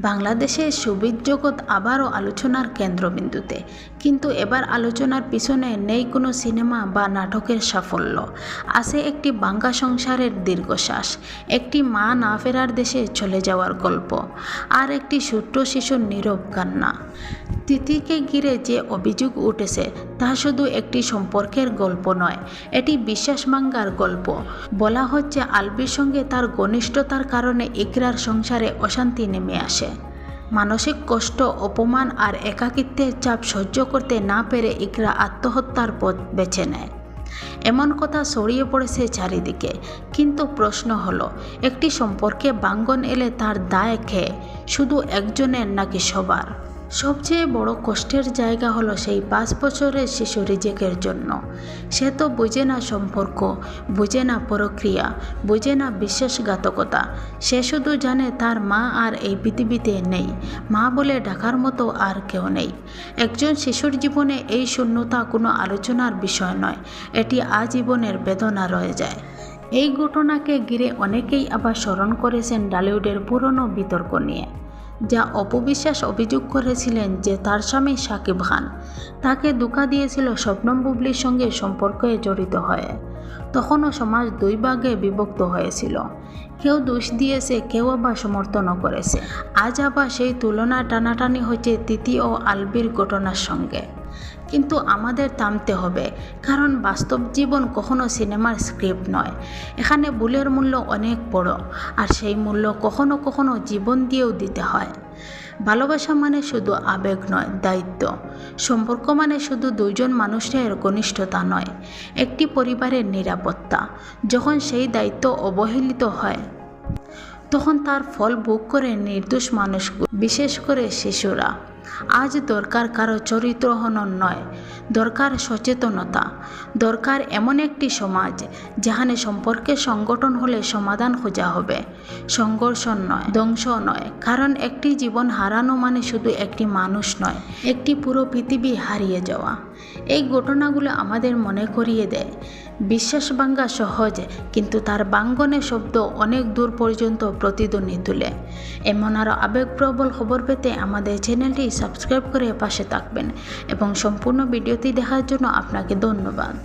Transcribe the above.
বাংলাদেশের শোবিজ জগৎ আবারও আলোচনার কেন্দ্রবিন্দুতে, কিন্তু এবার আলোচনার পিছনে নেই কোনো সিনেমা বা নাটকের সাফল্য। আছে একটি বাঙ্গা সংসারের দীর্ঘশ্বাস, একটি মা না ফেরার দেশে চলে যাওয়ার গল্প, আর একটি ছোট্ট শিশুর নীরব কান্না। তিতিকে ঘিরে যে অভিযোগ উঠেছে তা শুধু একটি সম্পর্কের গল্প নয়, এটি বিশ্বাস ভাঙ্গার গল্প। বলা হচ্ছে আলবির সঙ্গে তার ঘনিষ্ঠতার কারণে ইকরার সংসারে অশান্তি নেমে আসে। মানসিক কষ্ট, অপমান আর একাকিত্বের চাপ সহ্য করতে না পেরে ইকরা আত্মহত্যার পথ বেছে নেয়। এমন কথা ছড়িয়ে পড়েছে চারিদিকে, কিন্তু প্রশ্ন হলো, একটি সম্পর্কে ভাঙ্গন এলে তার দায় কে? শুধু একজনের নাকি সবার? সবচেয়ে বড় কষ্টের জায়গা হলো সেই 5 বছরের শিশু রিজেকের জন্য। সে তো বুঝে না সম্পর্ক, বুঝে না প্রক্রিয়া, বুঝে না বিশ্বাসঘাতকতা। সে শুধু জানে তার মা আর এই পৃথিবীতে নেই, মা বলে ডাকার মতো আর কেউ নেই। একজন শিশুর জীবনে এই শূন্যতা কোনো আলোচনার বিষয় নয়, এটি আজীবনের বেদনা রয়ে যায়। এই ঘটনাকে ঘিরে অনেকেই আবার স্মরণ করেছেন ঢালিউডের পুরনো বিতর্ক নিয়ে, যা অপু বিশ্বাস অভিযোগ করেছিলেন যে তার স্বামী শাকিব খান তাকে ধোঁকা দিয়েছিল শবনম বুবলির সঙ্গে সম্পর্কে জড়িত হয়ে। তখনও সমাজ 2 ভাগে বিভক্ত হয়েছিল, কেউ দোষ দিয়েছে, কেউ আবার সমর্থনও করেছে। আজ আবার সেই তুলনা টানাটানি হচ্ছে তিতি ও আলবির ঘটনার সঙ্গে। কিন্তু আমাদের থামতে হবে, কারণ বাস্তব জীবন কখনো সিনেমার স্ক্রিপ্ট নয়। এখানে ভুলের মূল্য অনেক বড়, আর সেই মূল্য কখনো কখনো জীবন দিয়েও দিতে হয়। ভালোবাসা মানে শুধু আবেগ নয়, দায়িত্ব। সম্পর্ক মানে শুধু 2 জন মানুষের ঘনিষ্ঠতা নয়, একটি পরিবারের নিরাপত্তা। যখন সেই দায়িত্ব অবহেলিত হয়, তখন তার ফল ভোগ করে নির্দোষ মানুষগুলো, বিশেষ করে শিশুরা। আজ দরকার কারো চরিত্র হনন নয়, দরকার সচেতনতা। দরকার এমন একটি সমাজ যেখানে সম্পর্কের সংগঠন হলে সমাধান খোঁজা হবে, সংঘর্ষ নয়, ধ্বংস নয়। কারণ একটি জীবন হারানো মানে শুধু একটি মানুষ নয়, একটি পুরো পৃথিবী হারিয়ে যাওয়া। এই ঘটনাগুলো আমাদের মনে করিয়ে দেয়, বিশ্বাস ভাঙ্গা সহজ, কিন্তু তার ভাঙ্গনের শব্দ অনেক দূর পর্যন্ত প্রতিধ্বনি তুলে। এমন আরও আবেগপ্রবল খবর পেতে আমাদের চ্যানেলটি সাবস্ক্রাইব করে পাশে থাকবেন, এবং সম্পূর্ণ ভিডিওটি দেখার জন্য আপনাকে ধন্যবাদ।